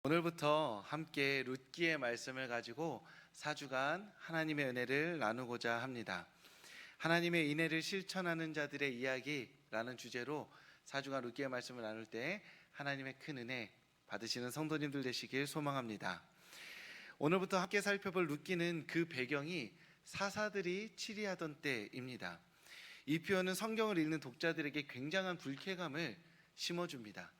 오늘부터 함께 룻기의 말씀을 가지고 4주간 하나님의 은혜를 나누고자 합니다. 하나님의 은혜를 실천하는 자들의 이야기라는 주제로 4주간 룻기의 말씀을 나눌 때 하나님의 큰 은혜 받으시는 성도님들 되시길 소망합니다. 오늘부터 함께 살펴볼 룻기는 그 배경이 사사들이 치리하던 때입니다. 이 표현은 성경을 읽는 독자들에게 굉장한 불쾌감을 심어줍니다.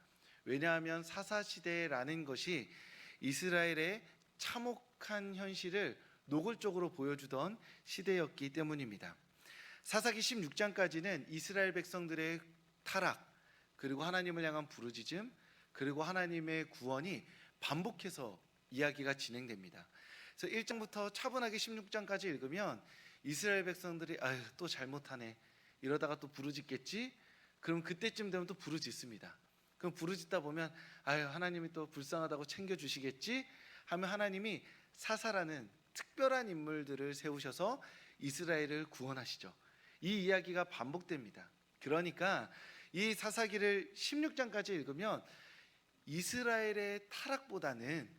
왜냐하면 사사시대라는 것이 이스라엘의 참혹한 현실을 노골적으로 보여주던 시대였기 때문입니다. 사사기 16장까지는 이스라엘 백성들의 타락, 그리고 하나님을 향한 부르짖음, 그리고 하나님의 구원이 반복해서 이야기가 진행됩니다. 그래서 1장부터 차분하게 16장까지 읽으면 이스라엘 백성들이 또 잘못하네, 이러다가 또 부르짖겠지? 그럼 그때쯤 되면 또 부르짖습니다. 그럼 부르짖다 보면 하나님이 또 불쌍하다고 챙겨주시겠지? 하면 하나님이 사사라는 특별한 인물들을 세우셔서 이스라엘을 구원하시죠. 이 이야기가 반복됩니다. 그러니까 이 사사기를 16장까지 읽으면 이스라엘의 타락보다는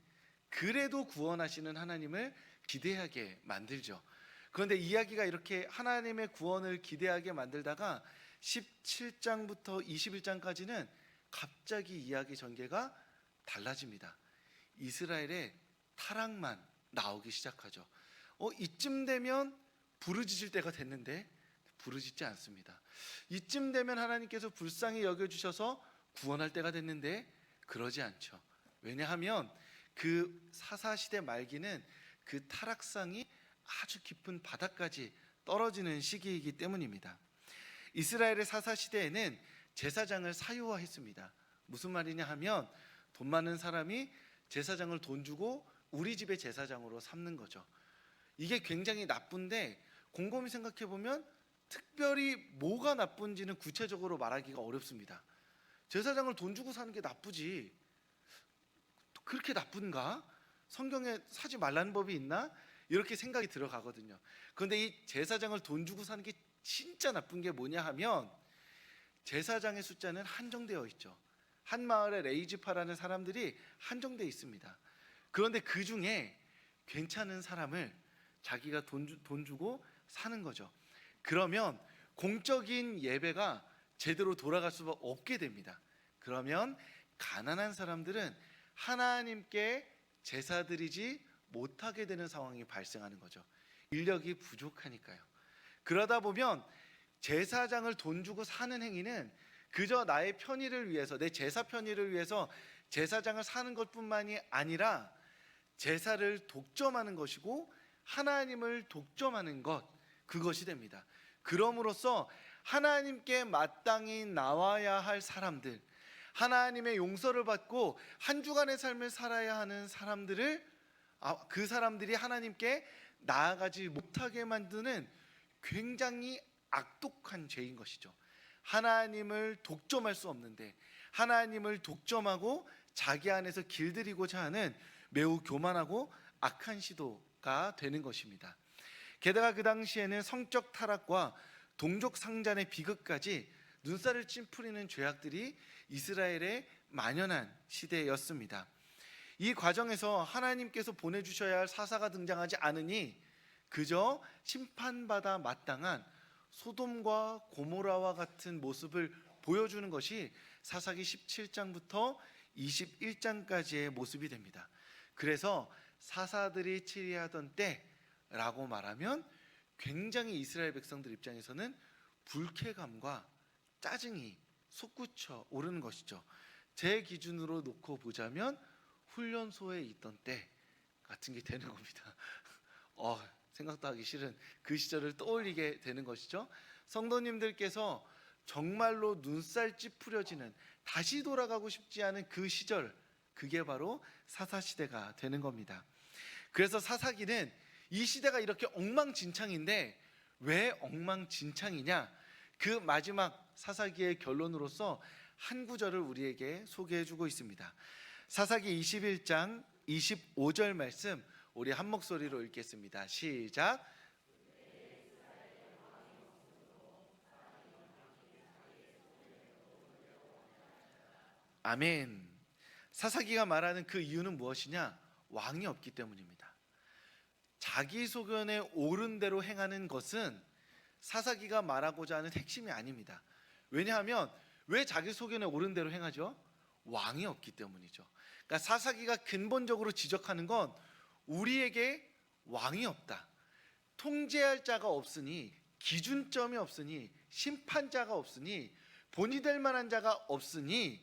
그래도 구원하시는 하나님을 기대하게 만들죠. 그런데 이야기가 이렇게 하나님의 구원을 기대하게 만들다가 17장부터 21장까지는 갑자기 이야기 전개가 달라집니다. 이스라엘의 타락만 나오기 시작하죠. 이쯤 되면 부르짖을 때가 됐는데 부르짖지 않습니다. 이쯤 되면 하나님께서 불쌍히 여겨주셔서 구원할 때가 됐는데 그러지 않죠. 왜냐하면 그 사사시대 말기는 그 타락상이 아주 깊은 바닥까지 떨어지는 시기이기 때문입니다. 이스라엘의 사사시대에는 제사장을 사유화했습니다. 무슨 말이냐 하면 돈 많은 사람이 제사장을 돈 주고 우리 집의 제사장으로 삼는 거죠. 이게 굉장히 나쁜데 곰곰이 생각해 보면 특별히 뭐가 나쁜지는 구체적으로 말하기가 어렵습니다. 제사장을 돈 주고 사는 게 나쁘지, 그렇게 나쁜가? 성경에 사지 말라는 법이 있나? 이렇게 생각이 들어가거든요. 그런데 이 제사장을 돈 주고 사는 게 진짜 나쁜 게 뭐냐 하면 제사장의 숫자는 한정되어 있죠. 한 마을에 레이지파라는 사람들이 한정되어 있습니다. 그런데 그 중에 괜찮은 사람을 자기가 돈 주고 사는 거죠. 그러면 공적인 예배가 제대로 돌아갈 수 없게 됩니다. 그러면 가난한 사람들은 하나님께 제사 드리지 못하게 되는 상황이 발생하는 거죠. 인력이 부족하니까요. 그러다 보면 제사장을 돈 주고 사는 행위는 그저 나의 편의를 위해서, 내 제사 편의를 위해서 제사장을 사는 것뿐만이 아니라 제사를 독점하는 것이고 하나님을 독점하는 것, 그것이 됩니다. 그럼으로써 하나님께 마땅히 나와야 할 사람들, 하나님의 용서를 받고 한 주간의 삶을 살아야 하는 사람들을 그 사람들이 하나님께 나아가지 못하게 만드는 굉장히 악독한 죄인 것이죠. 하나님을 독점할 수 없는데 하나님을 독점하고 자기 안에서 길들이고자 하는 매우 교만하고 악한 시도가 되는 것입니다. 게다가 그 당시에는 성적 타락과 동족 상잔의 비극까지 눈살을 찌푸리는 죄악들이 이스라엘에 만연한 시대였습니다. 이 과정에서 하나님께서 보내주셔야 할 사사가 등장하지 않으니 그저 심판받아 마땅한 소돔과 고모라와 같은 모습을 보여주는 것이 사사기 17장부터 21장까지의 모습이 됩니다. 그래서 사사들이 치리하던 때라고 말하면 굉장히 이스라엘 백성들 입장에서는 불쾌감과 짜증이 솟구쳐 오르는 것이죠. 제 기준으로 놓고 보자면 훈련소에 있던 때 같은 게 되는 겁니다. 생각도 하기 싫은 그 시절을 떠올리게 되는 것이죠. 성도님들께서 정말로 눈살 찌푸려지는, 다시 돌아가고 싶지 않은 그 시절, 그게 바로 사사시대가 되는 겁니다. 그래서 사사기는 이 시대가 이렇게 엉망진창인데 왜 엉망진창이냐, 그 마지막 사사기의 결론으로서 한 구절을 우리에게 소개해주고 있습니다. 사사기 21장 25절 말씀 우리 한 목소리로 읽겠습니다. 시작. 아멘. 사사기가 말하는 그 이유는 무엇이냐? 왕이 없기 때문입니다. 자기 소견에 옳은 대로 행하는 것은 사사기가 말하고자 하는 핵심이 아닙니다. 왜냐하면 왜 자기 소견에 옳은 대로 행하죠? 왕이 없기 때문이죠. 그러니까 사사기가 근본적으로 지적하는 건 우리에게 왕이 없다. 통제할 자가 없으니, 기준점이 없으니, 심판자가 없으니, 본이 될 만한 자가 없으니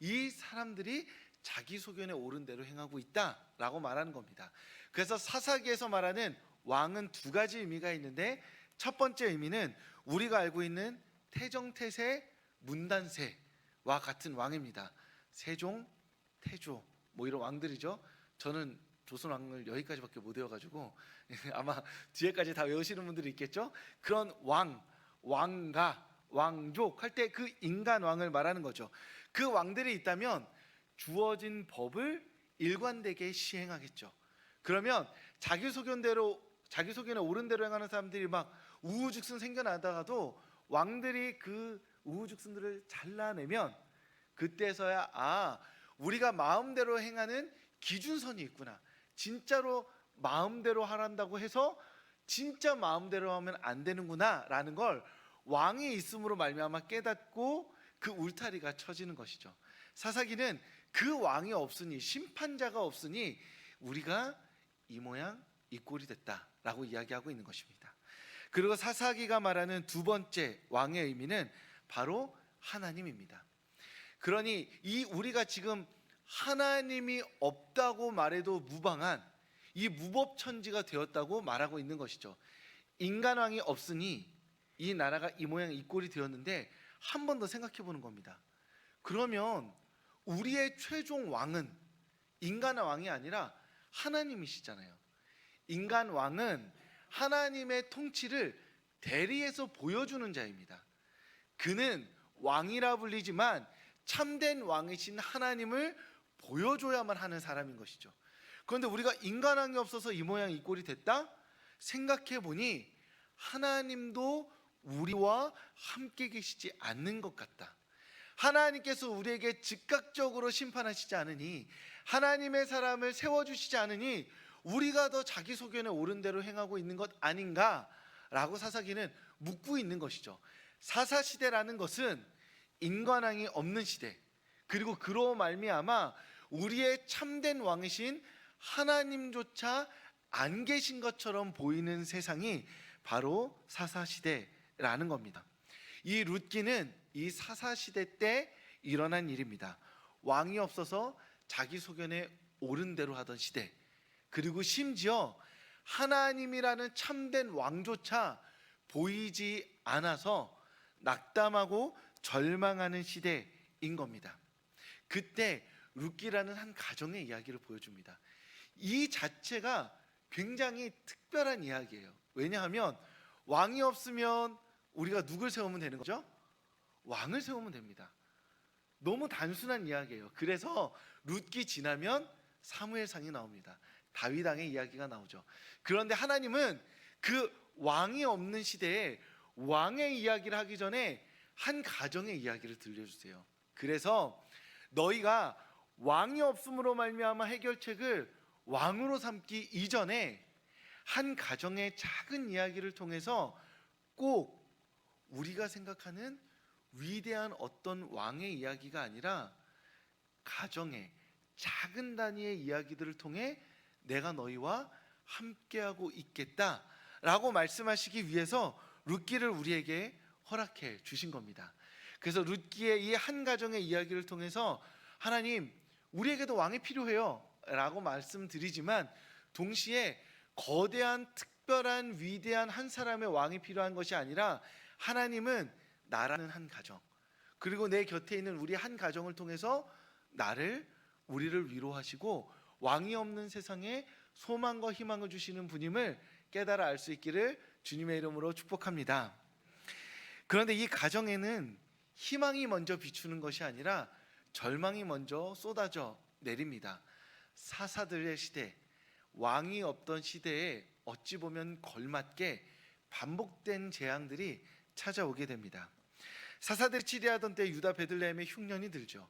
이 사람들이 자기 소견에 옳은 대로 행하고 있다라고 말하는 겁니다. 그래서 사사기에서 말하는 왕은 두 가지 의미가 있는데, 첫 번째 의미는 우리가 알고 있는 태정태세, 문단세와 같은 왕입니다. 세종, 태조 뭐 이런 왕들이죠. 저는 조선 왕을 여기까지밖에 못 외워가지고 아마 뒤에까지 다 외우시는 분들이 있겠죠. 그런 왕, 왕가, 왕족 할 때 그 인간 왕을 말하는 거죠. 그 왕들이 있다면 주어진 법을 일관되게 시행하겠죠. 그러면 자기 소견에 옳은 대로 행하는 사람들이 막 우후죽순 생겨나다가도 왕들이 그 우후죽순들을 잘라내면 그때서야 우리가 마음대로 행하는 기준선이 있구나. 진짜로 마음대로 하란다고 해서 진짜 마음대로 하면 안 되는구나 라는 걸 왕이 있음으로 말미암아 깨닫고 그 울타리가 쳐지는 것이죠. 사사기는 그 왕이 없으니, 심판자가 없으니 우리가 이 모양 이 꼴이 됐다라고 이야기하고 있는 것입니다. 그리고 사사기가 말하는 두 번째 왕의 의미는 바로 하나님입니다. 그러니 이 우리가 지금 하나님이 없다고 말해도 무방한 이 무법천지가 되었다고 말하고 있는 것이죠. 인간왕이 없으니 이 나라가 이 모양 이 꼴이 되었는데, 한 번 더 생각해 보는 겁니다. 그러면 우리의 최종 왕은 인간 왕이 아니라 하나님이시잖아요. 인간 왕은 하나님의 통치를 대리해서 보여주는 자입니다. 그는 왕이라 불리지만 참된 왕이신 하나님을 보여줘야만 하는 사람인 것이죠. 그런데 우리가 인간왕이 없어서 이 모양 이 꼴이 됐다? 생각해 보니 하나님도 우리와 함께 계시지 않는 것 같다. 하나님께서 우리에게 즉각적으로 심판하시지 않으니, 하나님의 사람을 세워주시지 않으니 우리가 더 자기 소견에 옳은 대로 행하고 있는 것 아닌가라고 사사기는 묻고 있는 것이죠. 사사시대라는 것은 인간왕이 없는 시대, 그리고 그로 말미암아 우리의 참된 왕이신 하나님조차 안 계신 것처럼 보이는 세상이 바로 사사시대라는 겁니다. 이 룻기는 이 사사시대 때 일어난 일입니다. 왕이 없어서 자기 소견에 옳은 대로 하던 시대, 그리고 심지어 하나님이라는 참된 왕조차 보이지 않아서 낙담하고 절망하는 시대인 겁니다. 그때 룻기라는 한 가정의 이야기를 보여줍니다. 이 자체가 굉장히 특별한 이야기예요. 왜냐하면 왕이 없으면 우리가 누굴 세우면 되는 거죠? 왕을 세우면 됩니다. 너무 단순한 이야기예요. 그래서 룻기 지나면 사무엘상이 나옵니다. 다윗 왕의 이야기가 나오죠. 그런데 하나님은 그 왕이 없는 시대에 왕의 이야기를 하기 전에 한 가정의 이야기를 들려주세요. 그래서 너희가 왕이 없음으로 말미암아 해결책을 왕으로 삼기 이전에 한 가정의 작은 이야기를 통해서 꼭 우리가 생각하는 위대한 어떤 왕의 이야기가 아니라 가정의 작은 단위의 이야기들을 통해 내가 너희와 함께하고 있겠다라고 말씀하시기 위해서 룻기를 우리에게 허락해 주신 겁니다. 그래서 룻기의 이 한 가정의 이야기를 통해서 하나님, 우리에게도 왕이 필요해요 라고 말씀드리지만 동시에 거대한 특별한 위대한 한 사람의 왕이 필요한 것이 아니라 하나님은 나라는 한 가정, 그리고 내 곁에 있는 우리 한 가정을 통해서 우리를 위로하시고 왕이 없는 세상에 소망과 희망을 주시는 분임을 깨달아 알 수 있기를 주님의 이름으로 축복합니다. 그런데 이 가정에는 희망이 먼저 비추는 것이 아니라 절망이 먼저 쏟아져 내립니다. 사사들의 시대, 왕이 없던 시대에 어찌 보면 걸맞게 반복된 재앙들이 찾아오게 됩니다. 사사들이 치리하던 때 유다 베들레헴에 흉년이 들죠.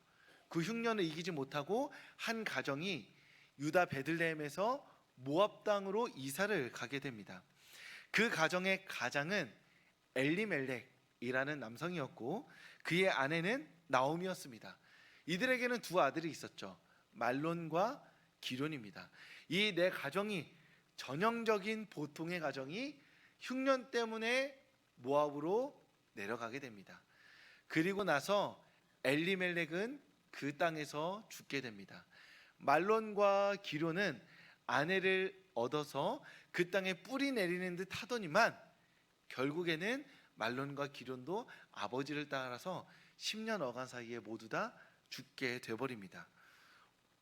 그 흉년을 이기지 못하고 한 가정이 유다 베들레헴에서 모압 땅으로 이사를 가게 됩니다. 그 가정의 가장은 엘리멜렉이라는 남성이었고 그의 아내는 나오미였습니다. 이들에게는 두 아들이 있었죠. 말론과 기론입니다. 이 네 가정이 전형적인 보통의 가정이 흉년 때문에 모압으로 내려가게 됩니다. 그리고 나서 엘리멜렉은 그 땅에서 죽게 됩니다. 말론과 기론은 아내를 얻어서 그 땅에 뿌리 내리는 듯 하더니만 결국에는 말론과 기론도 아버지를 따라서 10년 어간 사이에 모두 다 죽게 돼버립니다.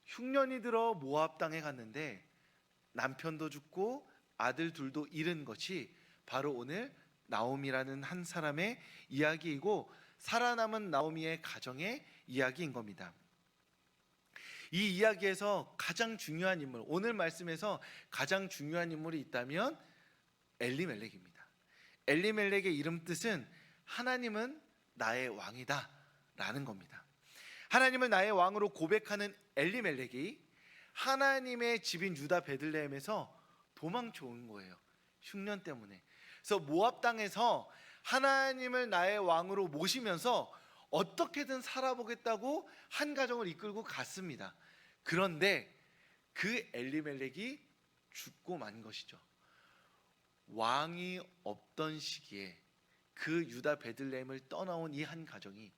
흉년이 들어 모압 땅에 갔는데 남편도 죽고 아들 둘도 잃은 것이 바로 오늘 나오미라는 한 사람의 이야기이고 살아남은 나오미의 가정의 이야기인 겁니다. 이 이야기에서 가장 중요한 인물, 오늘 말씀에서 가장 중요한 인물이 있다면 엘리멜렉입니다. 엘리멜렉의 이름 뜻은 하나님은 나의 왕이다 라는 겁니다. 하나님을 나의 왕으로 고백하는 엘리멜렉이 하나님의 집인 유다 베들레헴에서 도망쳐 온 거예요. 흉년 때문에. 그래서 모압 땅에서 하나님을 나의 왕으로 모시면서 어떻게든 살아보겠다고 한 가정을 이끌고 갔습니다. 그런데 그 엘리멜렉이 죽고 만 것이죠. 왕이 없던 시기에 그 유다 베들레헴을 떠나온 이 한 가정이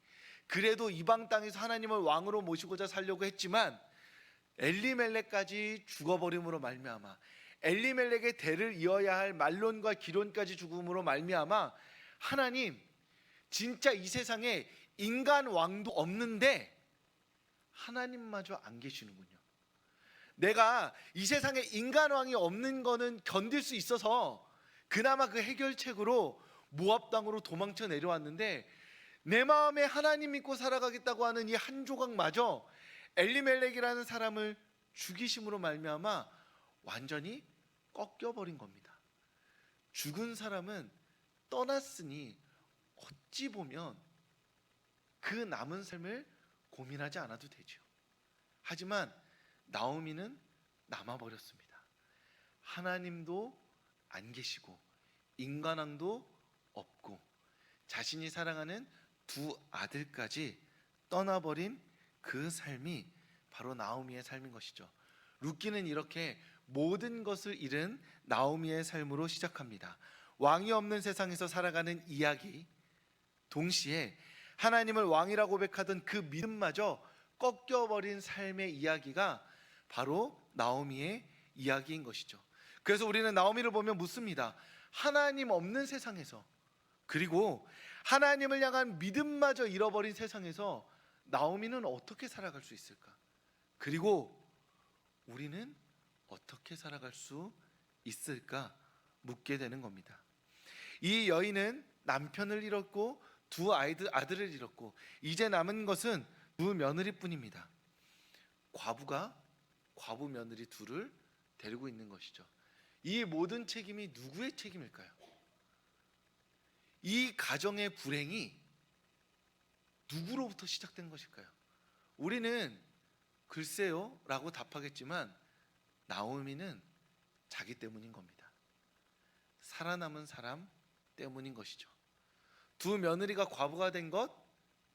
그래도 이방 땅에서 하나님을 왕으로 모시고자 살려고 했지만 엘리멜렉까지 죽어버림으로 말미암아 엘리멜렉의 대를 이어야 할 말론과 기론까지 죽음으로 말미암아 하나님, 진짜 이 세상에 인간 왕도 없는데 하나님마저 안 계시는군요. 내가 이 세상에 인간 왕이 없는 거는 견딜 수 있어서 그나마 그 해결책으로 모압 땅으로 도망쳐 내려왔는데 내 마음에 하나님 믿고 살아가겠다고 하는 이 한 조각마저 엘리멜렉이라는 사람을 죽이심으로 말미암아 완전히 꺾여버린 겁니다. 죽은 사람은 떠났으니 어찌 보면 그 남은 삶을 고민하지 않아도 되죠. 하지만 나오미는 남아버렸습니다. 하나님도 안 계시고 인간왕도 없고 자신이 사랑하는 두 아들까지 떠나버린 그 삶이 바로 나오미의 삶인 것이죠. 룻기는 이렇게 모든 것을 잃은 나오미의 삶으로 시작합니다. 왕이 없는 세상에서 살아가는 이야기, 동시에 하나님을 왕이라고 고백하던 그 믿음마저 꺾여버린 삶의 이야기가 바로 나오미의 이야기인 것이죠. 그래서 우리는 나오미를 보면 묻습니다. 하나님 없는 세상에서, 그리고 하나님을 향한 믿음마저 잃어버린 세상에서 나오미는 어떻게 살아갈 수 있을까? 그리고 우리는 어떻게 살아갈 수 있을까? 묻게 되는 겁니다. 이 여인은 남편을 잃었고 두 아들을 잃었고 이제 남은 것은 두 며느리뿐입니다. 과부가 과부 며느리 둘을 데리고 있는 것이죠. 이 모든 책임이 누구의 책임일까요? 이 가정의 불행이 누구로부터 시작된 것일까요? 우리는 글쎄요 라고 답하겠지만 나오미는 자기 때문인 겁니다. 살아남은 사람 때문인 것이죠. 두 며느리가 과부가 된 것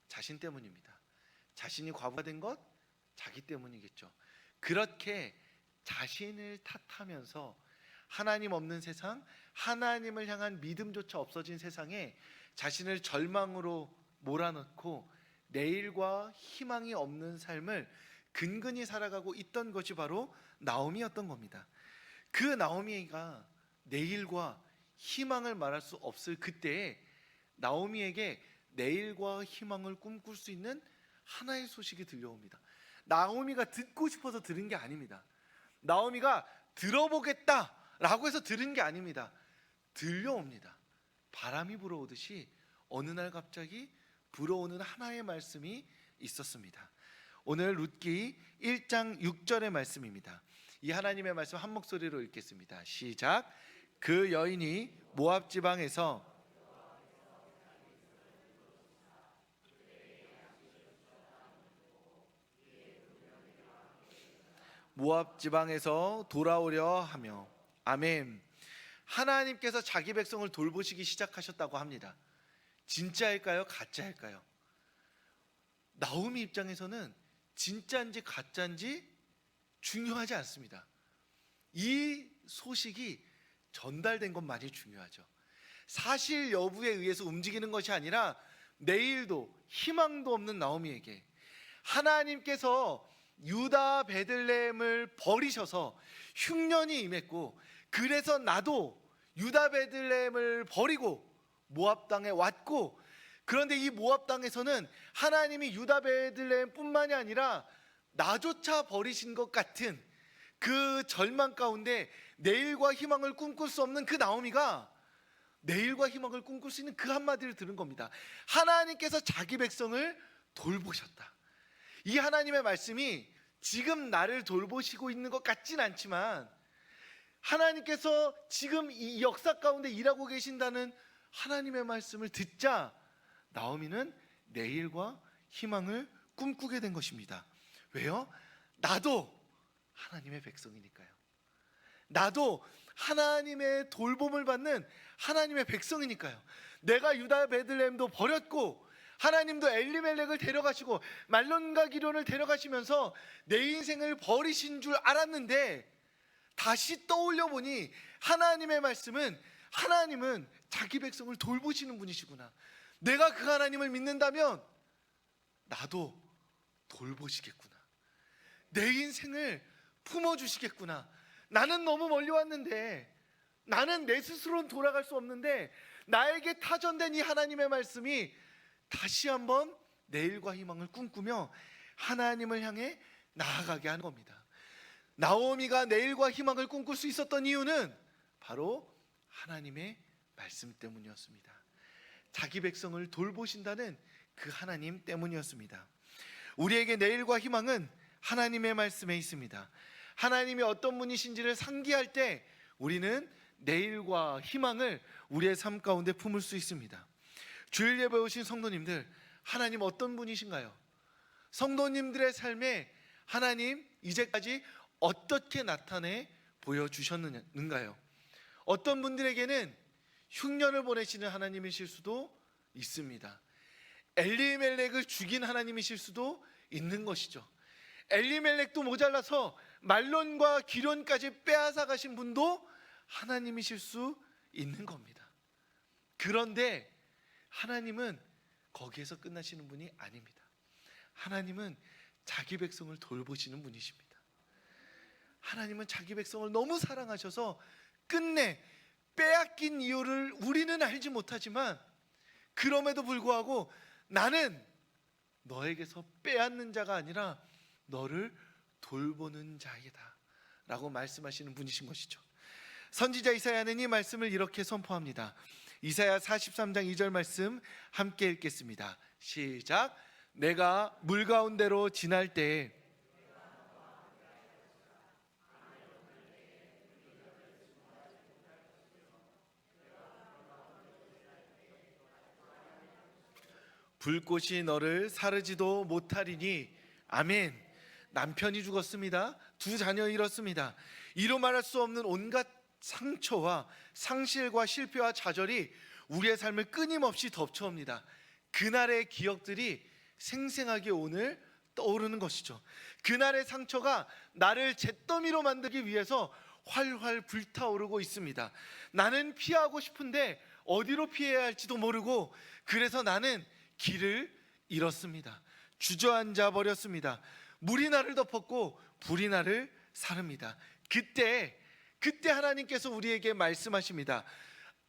자신 때문입니다. 자신이 과부가 된 것 자기 때문이겠죠. 그렇게 자신을 탓하면서 하나님 없는 세상, 하나님을 향한 믿음조차 없어진 세상에 자신을 절망으로 몰아넣고 내일과 희망이 없는 삶을 근근히 살아가고 있던 것이 바로 나오미였던 겁니다. 그 나오미가 내일과 희망을 말할 수 없을 그때에 나오미에게 내일과 희망을 꿈꿀 수 있는 하나의 소식이 들려옵니다. 나오미가 듣고 싶어서 들은 게 아닙니다. 나오미가 들어보겠다라고 해서 들은 게 아닙니다. 들려옵니다. 바람이 불어오듯이 어느 날 갑자기 불어오는 하나의 말씀이 있었습니다. 오늘 룻기 1장 6절의 말씀입니다. 이 하나님의 말씀 한 목소리로 읽겠습니다. 시작. 그 여인이 모압 지방에서 모압 지방에서 돌아오려 하며. 아멘. 하나님께서 자기 백성을 돌보시기 시작하셨다고 합니다. 진짜일까요? 가짜일까요? 나오미 입장에서는 진짜인지 가짜인지 중요하지 않습니다. 이 소식이 전달된 것만이 중요하죠. 사실 여부에 의해서 움직이는 것이 아니라 내일도 희망도 없는 나오미에게 하나님께서 유다 베들레헴을 버리셔서 흉년이 임했고, 그래서 나도 유다 베들레헴을 버리고 모압 땅에 왔고, 그런데 이 모압 땅에서는 하나님이 유다 베들레헴뿐만이 아니라 나조차 버리신 것 같은 그 절망 가운데 내일과 희망을 꿈꿀 수 없는 그 나오미가 내일과 희망을 꿈꿀 수 있는 그 한마디를 들은 겁니다. 하나님께서 자기 백성을 돌보셨다. 이 하나님의 말씀이 지금 나를 돌보시고 있는 것 같진 않지만 하나님께서 지금 이 역사 가운데 일하고 계신다는 하나님의 말씀을 듣자 나오미는 내일과 희망을 꿈꾸게 된 것입니다. 왜요? 나도 하나님의 백성이니까요. 나도 하나님의 돌봄을 받는 하나님의 백성이니까요. 내가 유다 베들레헴도 버렸고 하나님도 엘리멜렉을 데려가시고 말론과 기론을 데려가시면서 내 인생을 버리신 줄 알았는데 다시 떠올려 보니 하나님의 말씀은 하나님은 자기 백성을 돌보시는 분이시구나. 내가 그 하나님을 믿는다면 나도 돌보시겠구나. 내 인생을 품어주시겠구나. 나는 너무 멀리 왔는데, 나는 내 스스로는 돌아갈 수 없는데 나에게 타전된 이 하나님의 말씀이 다시 한번 내일과 희망을 꿈꾸며 하나님을 향해 나아가게 하는 겁니다. 나오미가 내일과 희망을 꿈꿀 수 있었던 이유는 바로 하나님의 말씀 때문이었습니다. 자기 백성을 돌보신다는 그 하나님 때문이었습니다. 우리에게 내일과 희망은 하나님의 말씀에 있습니다. 하나님이 어떤 분이신지를 상기할 때 우리는 내일과 희망을 우리의 삶 가운데 품을 수 있습니다. 주일 예배 오신 성도님들, 하나님 어떤 분이신가요? 성도님들의 삶에 하나님 이제까지 어떻게 나타내 보여주셨는가요? 어떤 분들에게는 흉년을 보내시는 하나님이실 수도 있습니다. 엘리멜렉을 죽인 하나님이실 수도 있는 것이죠. 엘리멜렉도 모자라서 말론과 기론까지 빼앗아 가신 분도 하나님이실 수 있는 겁니다. 그런데 하나님은 거기에서 끝나시는 분이 아닙니다. 하나님은 자기 백성을 돌보시는 분이십니다. 하나님은 자기 백성을 너무 사랑하셔서 끝내 빼앗긴 이유를 우리는 알지 못하지만 그럼에도 불구하고 나는 너에게서 빼앗는 자가 아니라 너를 돌보는 자이다 라고 말씀하시는 분이신 것이죠. 선지자 이사야는 이 말씀을 이렇게 선포합니다. 이사야 43장 2절 말씀 함께 읽겠습니다. 시작. 내가 물 가운데로 지날 때에 불꽃이 너를 사르지도 못하리니. 아멘. 남편이 죽었습니다. 두 자녀 잃었습니다. 이루 말할 수 없는 온갖 상처와 상실과 실패와 좌절이 우리의 삶을 끊임없이 덮쳐옵니다. 그날의 기억들이 생생하게 오늘 떠오르는 것이죠. 그날의 상처가 나를 잿더미로 만들기 위해서 활활 불타오르고 있습니다. 나는 피하고 싶은데 어디로 피해야 할지도 모르고, 그래서 나는 길을 잃었습니다. 주저앉아 버렸습니다. 물이 나를 덮었고 불이 나를 사릅니다. 그때 하나님께서 우리에게 말씀하십니다.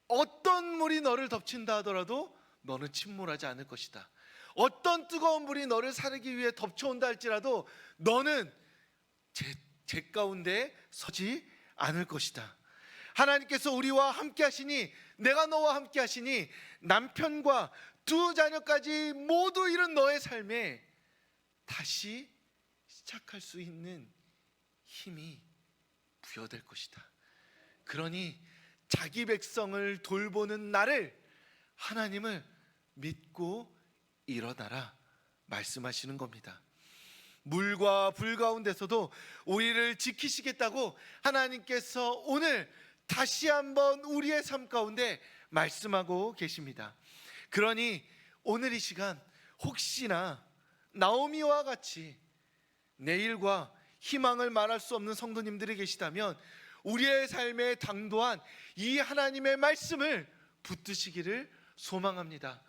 어떤 물이 너를 덮친다 하더라도 너는 침몰하지 않을 것이다. 어떤 뜨거운 물이 너를 사르기 위해 덮쳐온다 할지라도 너는 제 가운데 서지 않을 것이다. 하나님께서 우리와 함께 하시니, 내가 너와 함께 하시니 남편과 두 자녀까지 모두 잃은 너의 삶에 다시 시작할 수 있는 힘이 부여될 것이다. 그러니 자기 백성을 돌보는 나를, 하나님을 믿고 일어나라 말씀하시는 겁니다. 물과 불 가운데서도 우리를 지키시겠다고 하나님께서 오늘 다시 한번 우리의 삶 가운데 말씀하고 계십니다. 그러니 오늘 이 시간 혹시나 나오미와 같이 내일과 희망을 말할 수 없는 성도님들이 계시다면 우리의 삶에 당도한 이 하나님의 말씀을 붙드시기를 소망합니다.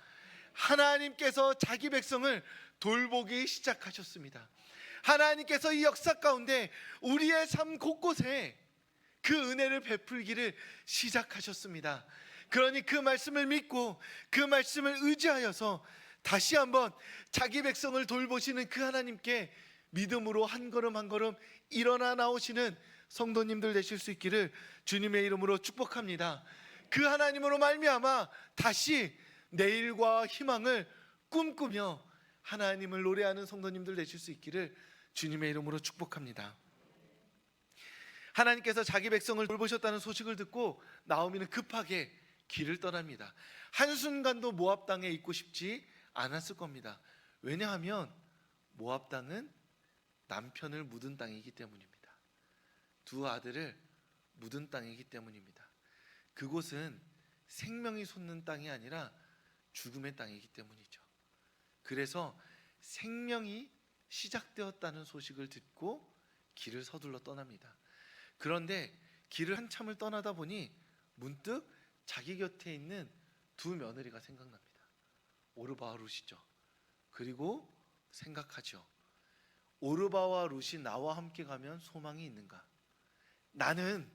하나님께서 자기 백성을 돌보기 시작하셨습니다. 하나님께서 이 역사 가운데 우리의 삶 곳곳에 그 은혜를 베풀기를 시작하셨습니다. 그러니 그 말씀을 믿고 그 말씀을 의지하여서 다시 한번 자기 백성을 돌보시는 그 하나님께 믿음으로 한 걸음 한 걸음 일어나 나오시는 성도님들 되실 수 있기를 주님의 이름으로 축복합니다. 그 하나님으로 말미암아 다시 내일과 희망을 꿈꾸며 하나님을 노래하는 성도님들 되실 수 있기를 주님의 이름으로 축복합니다. 하나님께서 자기 백성을 돌보셨다는 소식을 듣고 나오미는 급하게 길을 떠납니다. 한순간도 모압 땅에 있고 싶지 않았을 겁니다. 왜냐하면 모압 땅은 남편을 묻은 땅이기 때문입니다. 두 아들을 묻은 땅이기 때문입니다. 그곳은 생명이 솟는 땅이 아니라 죽음의 땅이기 때문이죠. 그래서 생명이 시작되었다는 소식을 듣고 길을 서둘러 떠납니다. 그런데 길을 한참을 떠나다 보니 문득 자기 곁에 있는 두 며느리가 생각납니다. 오르바와 룻이죠. 그리고 생각하죠. 오르바와 룻이 나와 함께 가면 소망이 있는가? 나는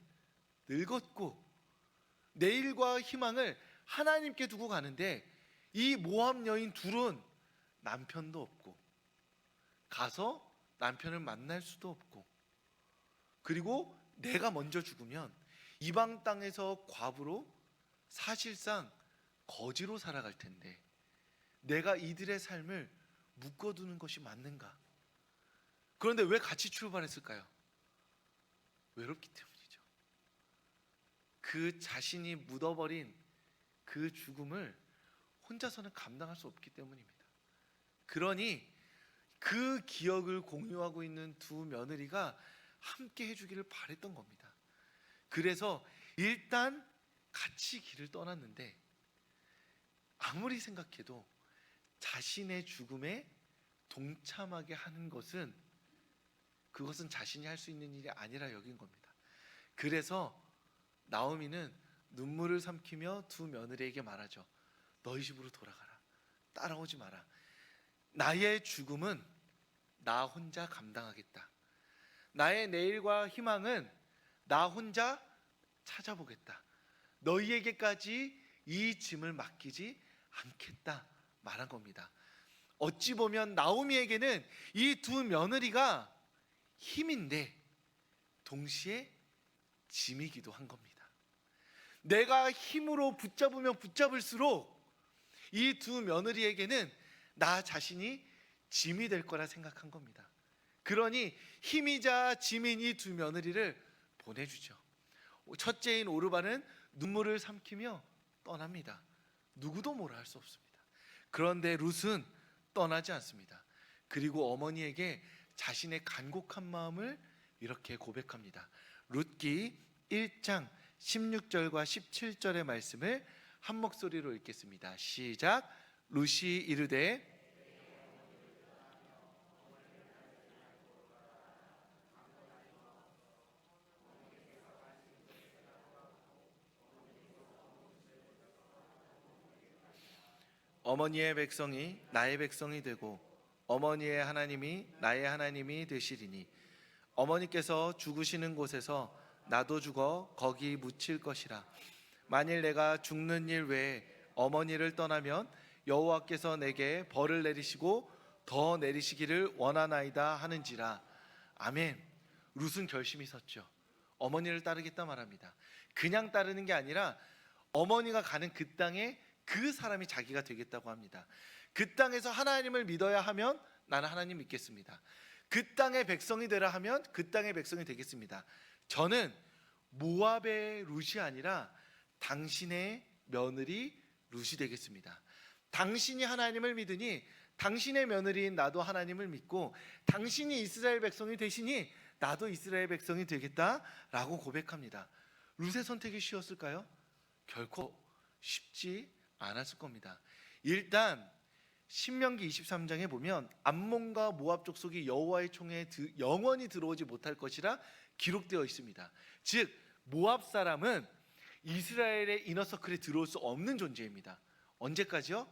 늙었고 내일과 희망을 하나님께 두고 가는데 이 모압 여인 둘은 남편도 없고 가서 남편을 만날 수도 없고 그리고 내가 먼저 죽으면 이방 땅에서 과부로 사실상 거지로 살아갈 텐데 내가 이들의 삶을 묶어두는 것이 맞는가? 그런데 왜 같이 출발했을까요? 외롭기 때문이죠. 그 자신이 묻어버린 그 죽음을 혼자서는 감당할 수 없기 때문입니다. 그러니 그 기억을 공유하고 있는 두 며느리가 함께 해주기를 바랬던 겁니다. 그래서 일단 같이 길을 떠났는데 아무리 생각해도 자신의 죽음에 동참하게 하는 것은 그것은 자신이 할 수 있는 일이 아니라 여긴 겁니다. 그래서 나오미는 눈물을 삼키며 두 며느리에게 말하죠. 너희 집으로 돌아가라. 따라오지 마라. 나의 죽음은 나 혼자 감당하겠다. 나의 내일과 희망은 나 혼자 찾아보겠다. 너희에게까지 이 짐을 맡기지 않겠다 말한 겁니다. 어찌 보면 나오미에게는 이 두 며느리가 힘인데 동시에 짐이기도 한 겁니다. 내가 힘으로 붙잡으면 붙잡을수록 이 두 며느리에게는 나 자신이 짐이 될 거라 생각한 겁니다. 그러니 힘이자 짐인 이 두 며느리를 보내주죠. 첫째인 오르바는 눈물을 삼키며 떠납니다. 누구도 뭐라 할 수 없습니다. 그런데 룻은 떠나지 않습니다. 그리고 어머니에게 자신의 간곡한 마음을 이렇게 고백합니다. 룻기 1장 16절과 17절의 말씀을 한 목소리로 읽겠습니다. 시작. 룻이 이르되 어머니의 백성이 나의 백성이 되고 어머니의 하나님이 나의 하나님이 되시리니 어머니께서 죽으시는 곳에서 나도 죽어 거기 묻힐 것이라. 만일 내가 죽는 일 외에 어머니를 떠나면 여호와께서 내게 벌을 내리시고 더 내리시기를 원하나이다 하는지라. 아멘. 룻은 결심이 섰죠. 어머니를 따르겠다 말합니다. 그냥 따르는 게 아니라 어머니가 가는 그 땅에 그 사람이 자기가 되겠다고 합니다. 그 땅에서 하나님을 믿어야 하면 나는 하나님 믿겠습니다. 그 땅의 백성이 되라 하면 그 땅의 백성이 되겠습니다. 저는 모압의 룻이 아니라 당신의 며느리 룻이 되겠습니다. 당신이 하나님을 믿으니 당신의 며느리인 나도 하나님을 믿고 당신이 이스라엘 백성이 되시니 나도 이스라엘 백성이 되겠다라고 고백합니다. 룻의 선택이 쉬웠을까요? 결코 쉽지 않았을 겁니다. 일단 신명기 23장에 보면 암몬과 모압 족속이 여호와의 총회에 영원히 들어오지 못할 것이라 기록되어 있습니다. 즉 모압 사람은 이스라엘의 이너서클에 들어올 수 없는 존재입니다. 언제까지요?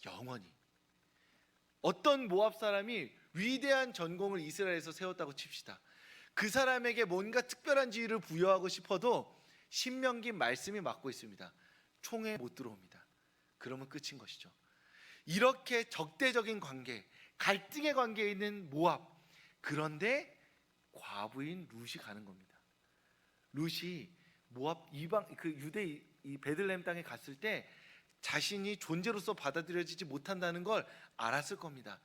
영원히. 어떤 모압 사람이 위대한 전공을 이스라엘에서 세웠다고 칩시다. 그 사람에게 뭔가 특별한 지위를 부여하고 싶어도 신명기 말씀이 막고 있습니다. 총회에 못 들어옵니다. 그러면 끝인 것이죠. 이렇게 적대적인 관계, 갈등의 관계에 있는 모압, 그런데 과부인 룻이 가는 겁니다. 룻이 모압 이방 그 유대 이 베들레헴 땅에 갔을 때 자신이 존재로서 받아들여지지 못한다는 걸 알았을 겁니다.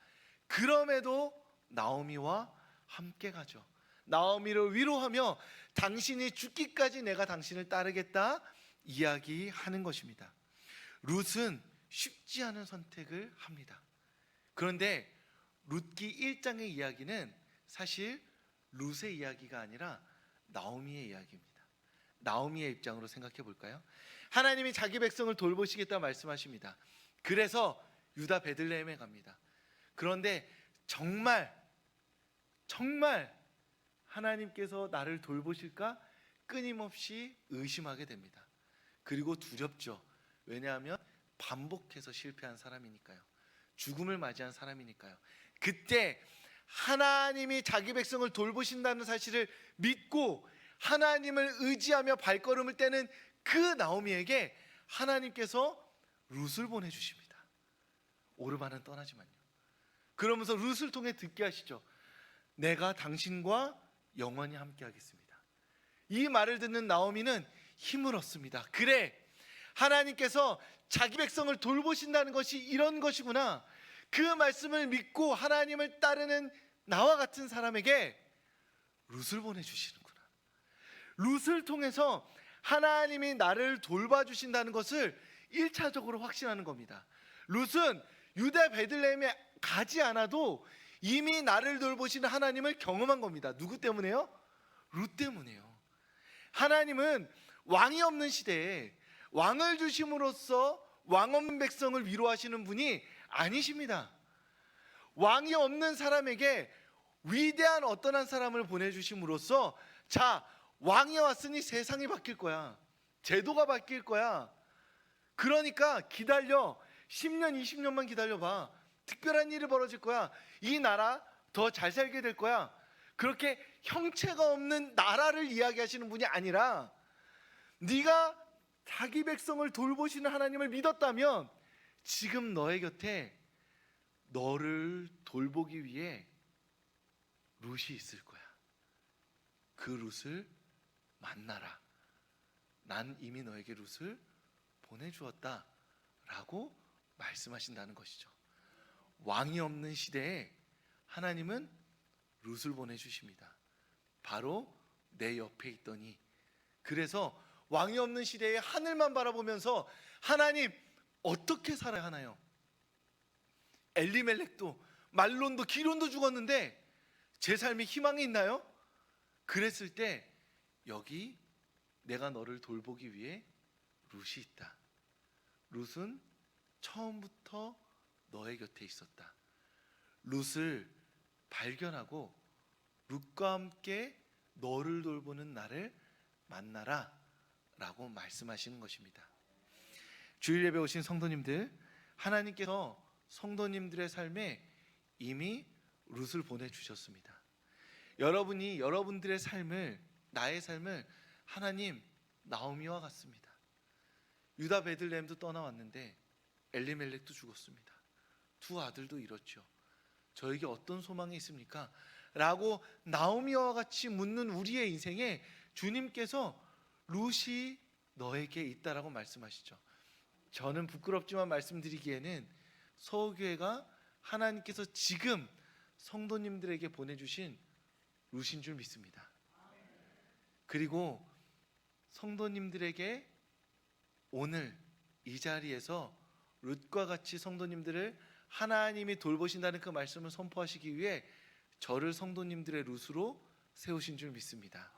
그럼에도 나오미와 함께 가죠. 나오미를 위로하며 당신이 죽기까지 내가 당신을 따르겠다 이야기하는 것입니다. 룻은 쉽지 않은 선택을 합니다. 그런데 룻기 1장의 이야기는 사실 룻의 이야기가 아니라 나오미의 이야기입니다. 나오미의 입장으로 생각해 볼까요? 하나님이 자기 백성을 돌보시겠다 말씀하십니다. 그래서 유다 베들레헴에 갑니다. 그런데 정말 하나님께서 나를 돌보실까 끊임없이 의심하게 됩니다. 그리고 두렵죠. 왜냐하면 반복해서 실패한 사람이니까요. 죽음을 맞이한 사람이니까요. 그때 하나님이 자기 백성을 돌보신다는 사실을 믿고 하나님을 의지하며 발걸음을 떼는 그 나오미에게 하나님께서 룻을 보내주십니다. 오르반은 떠나지만요. 그러면서 룻을 통해 듣게 하시죠. 내가 당신과 영원히 함께 하겠습니다. 이 말을 듣는 나오미는 힘을 얻습니다. 그래, 하나님께서 자기 백성을 돌보신다는 것이 이런 것이구나. 그 말씀을 믿고 하나님을 따르는 나와 같은 사람에게 룻을 보내주시는구나. 룻을 통해서 하나님이 나를 돌봐주신다는 것을 1차적으로 확신하는 겁니다. 룻은 유다 베들레헴에 가지 않아도 이미 나를 돌보시는 하나님을 경험한 겁니다. 누구 때문에요? 룻 때문에요. 하나님은 왕이 없는 시대에 왕을 주심으로써 왕 없는 백성을 위로하시는 분이 아니십니다. 왕이 없는 사람에게 위대한 어떤 한 사람을 보내주심으로써 자, 왕이 왔으니 세상이 바뀔 거야. 제도가 바뀔 거야. 그러니까 기다려. 10년, 20년만 기다려봐. 특별한 일이 벌어질 거야. 이 나라 더 잘 살게 될 거야. 그렇게 형체가 없는 나라를 이야기하시는 분이 아니라 네가 자기 백성을 돌보시는 하나님을 믿었다면 지금 너의 곁에 너를 돌보기 위해 룻이 있을 거야. 그 룻을 만나라. 난 이미 너에게 룻을 보내주었다 라고 말씀하신다는 것이죠. 왕이 없는 시대에 하나님은 룻을 보내주십니다. 바로 내 옆에 있더니. 그래서 왕이 없는 시대에 하늘만 바라보면서 하나님 어떻게 살아야 하나요? 엘리멜렉도 말론도 기론도 죽었는데 제 삶에 희망이 있나요? 그랬을 때 여기 내가 너를 돌보기 위해 룻이 있다. 룻은 처음부터 너의 곁에 있었다. 룻을 발견하고 룻과 함께 너를 돌보는 나를 만나라 라고 말씀하시는 것입니다. 주일 예배 오신 성도님들, 하나님께서 성도님들의 삶에 이미 룻을 보내주셨습니다. 여러분이 여러분들의 삶을, 나의 삶을 하나님 나오미와 같습니다. 유다 베들레헴도 떠나왔는데 엘리멜렉도 죽었습니다. 두 아들도 잃었죠. 저에게 어떤 소망이 있습니까? 라고 나오미와 같이 묻는 우리의 인생에 주님께서 룻이 너에게 있다라고 말씀하시죠. 저는 부끄럽지만 말씀드리기에는 서울교회가 하나님께서 지금 성도님들에게 보내주신 룻인 줄 믿습니다. 그리고 성도님들에게 오늘 이 자리에서 룻과 같이 성도님들을 하나님이 돌보신다는 그 말씀을 선포하시기 위해 저를 성도님들의 룻으로 세우신 줄 믿습니다.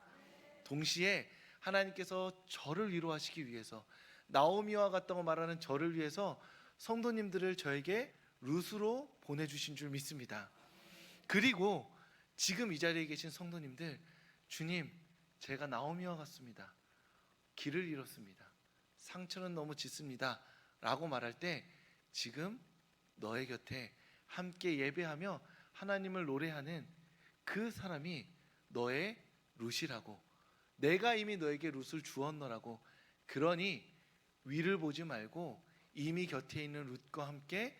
동시에 하나님께서 저를 위로하시기 위해서, 나오미와 같다고 말하는 저를 위해서 성도님들을 저에게 룻으로 보내주신 줄 믿습니다. 그리고 지금 이 자리에 계신 성도님들, 주님, 제가 나오미와 같습니다. 길을 잃었습니다. 상처는 너무 짙습니다 라고 말할 때, 지금 너의 곁에 함께 예배하며 하나님을 노래하는 그 사람이 너의 룻이라고, 내가 이미 너에게 룻을 주었노라고. 그러니 위를 보지 말고 이미 곁에 있는 룻과 함께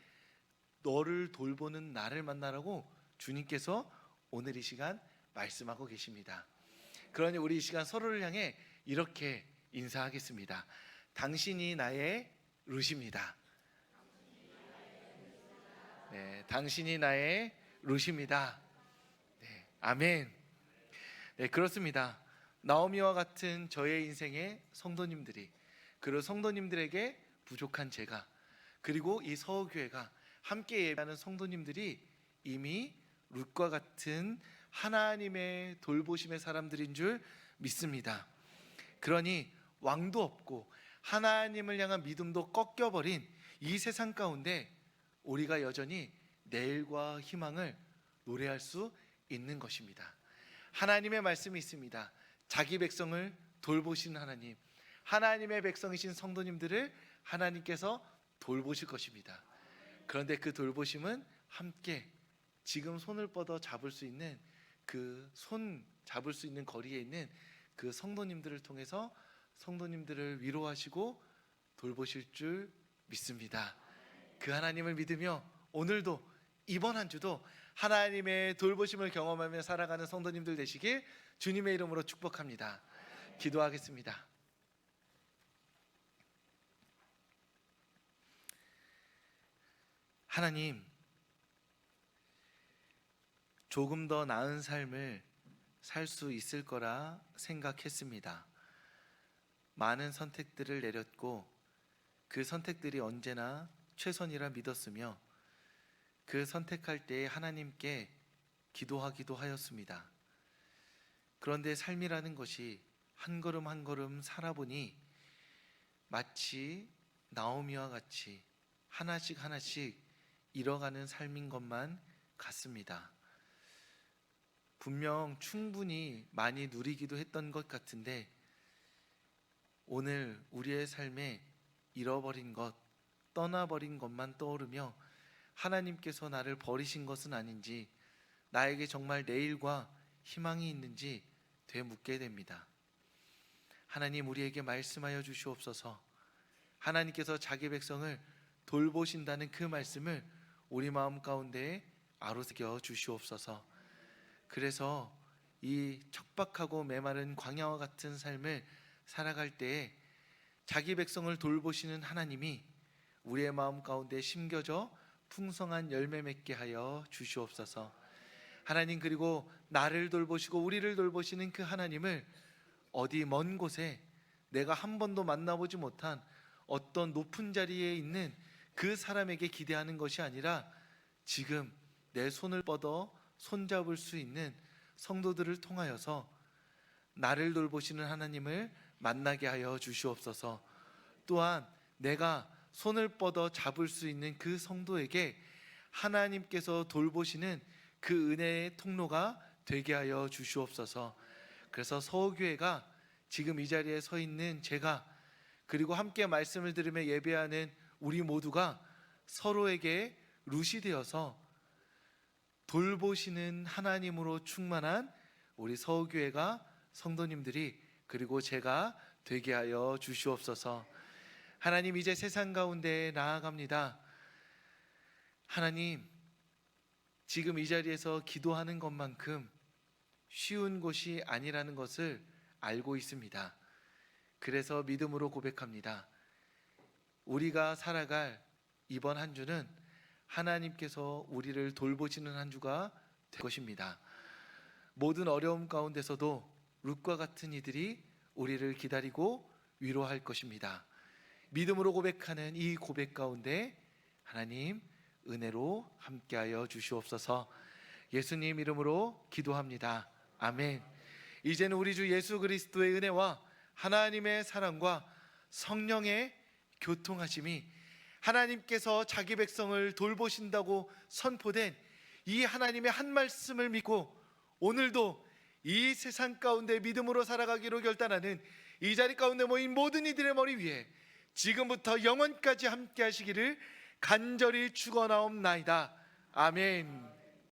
너를 돌보는 나를 만나라고 주님께서 오늘 이 시간 말씀하고 계십니다. 그러니 우리 이 시간 서로를 향해 이렇게 인사하겠습니다. 당신이 나의 룻입니다. 네, 당신이 나의 룻입니다. 네, 아멘. 네, 그렇습니다. 나오미와 같은 저의 인생의 성도님들이, 그리고 성도님들에게 부족한 제가, 그리고 이 서울교회가 함께 예배하는 성도님들이 이미 룻과 같은 하나님의 돌보심의 사람들인 줄 믿습니다. 그러니 왕도 없고 하나님을 향한 믿음도 꺾여버린 이 세상 가운데 우리가 여전히 내일과 희망을 노래할 수 있는 것입니다. 하나님의 말씀이 있습니다. 자기 백성을 돌보시는 하나님, 하나님의 백성이신 성도님들을 하나님께서 돌보실 것입니다. 그런데 그 돌보심은 함께 지금 손을 뻗어 잡을 수 있는, 그 손 잡을 수 있는 거리에 있는 그 성도님들을 통해서 성도님들을 위로하시고 돌보실 줄 믿습니다. 그 하나님을 믿으며 오늘도, 이번 한 주도 하나님의 돌보심을 경험하며 살아가는 성도님들 되시길 주님의 이름으로 축복합니다. 기도하겠습니다. 하나님, 조금 더 나은 삶을 살 수 있을 거라 생각했습니다. 많은 선택들을 내렸고 그 선택들이 언제나 최선이라 믿었으며 그 선택할 때에 하나님께 기도하기도 하였습니다. 그런데 삶이라는 것이 한 걸음 한 걸음 살아보니 마치 나오미와 같이 하나씩 하나씩 잃어가는 삶인 것만 같습니다. 분명 충분히 많이 누리기도 했던 것 같은데 오늘 우리의 삶에 잃어버린 것, 떠나버린 것만 떠오르며 하나님께서 나를 버리신 것은 아닌지, 나에게 정말 내일과 희망이 있는지 되묻게 됩니다. 하나님, 우리에게 말씀하여 주시옵소서. 하나님께서 자기 백성을 돌보신다는 그 말씀을 우리 마음 가운데 아로새겨 주시옵소서. 그래서 이 척박하고 메마른 광야와 같은 삶을 살아갈 때에 자기 백성을 돌보시는 하나님이 우리의 마음 가운데 심겨져 풍성한 열매 맺게 하여 주시옵소서. 하나님, 그리고 나를 돌보시고 우리를 돌보시는 그 하나님을 어디 먼 곳에 내가 한 번도 만나보지 못한 어떤 높은 자리에 있는 그 사람에게 기대하는 것이 아니라 지금 내 손을 뻗어 손잡을 수 있는 성도들을 통하여서 나를 돌보시는 하나님을 만나게 하여 주시옵소서. 또한 내가 손을 뻗어 잡을 수 있는 그 성도에게 하나님께서 돌보시는 그 은혜의 통로가 되게 하여 주시옵소서. 그래서 서울교회가 지금 이 자리에 서 있는 제가, 그리고 함께 말씀을 들으며 예배하는 우리 모두가 서로에게 룻이 되어서 돌보시는 하나님으로 충만한 우리 서울교회가, 성도님들이, 그리고 제가 되게 하여 주시옵소서. 하나님, 이제 세상 가운데 나아갑니다. 하나님, 지금 이 자리에서 기도하는 것만큼 쉬운 곳이 아니라는 것을 알고 있습니다. 그래서 믿음으로 고백합니다. 우리가 살아갈 이번 한 주는 하나님께서 우리를 돌보시는 한 주가 될 것입니다. 모든 어려움 가운데서도 룻과 같은 이들이 우리를 기다리고 위로할 것입니다. 믿음으로 고백하는 이 고백 가운데 하나님, 은혜로 함께하여 주시옵소서. 예수님 이름으로 기도합니다. 아멘. 이제는 우리 주 예수 그리스도의 은혜와 하나님의 사랑과 성령의 교통하심이, 하나님께서 자기 백성을 돌보신다고 선포된 이 하나님의 한 말씀을 믿고 오늘도 이 세상 가운데 믿음으로 살아가기로 결단하는 이 자리 가운데 모인 모든 이들의 머리 위에 지금부터 영원까지 함께 하시기를 간절히 축원하옵나이다. 아멘.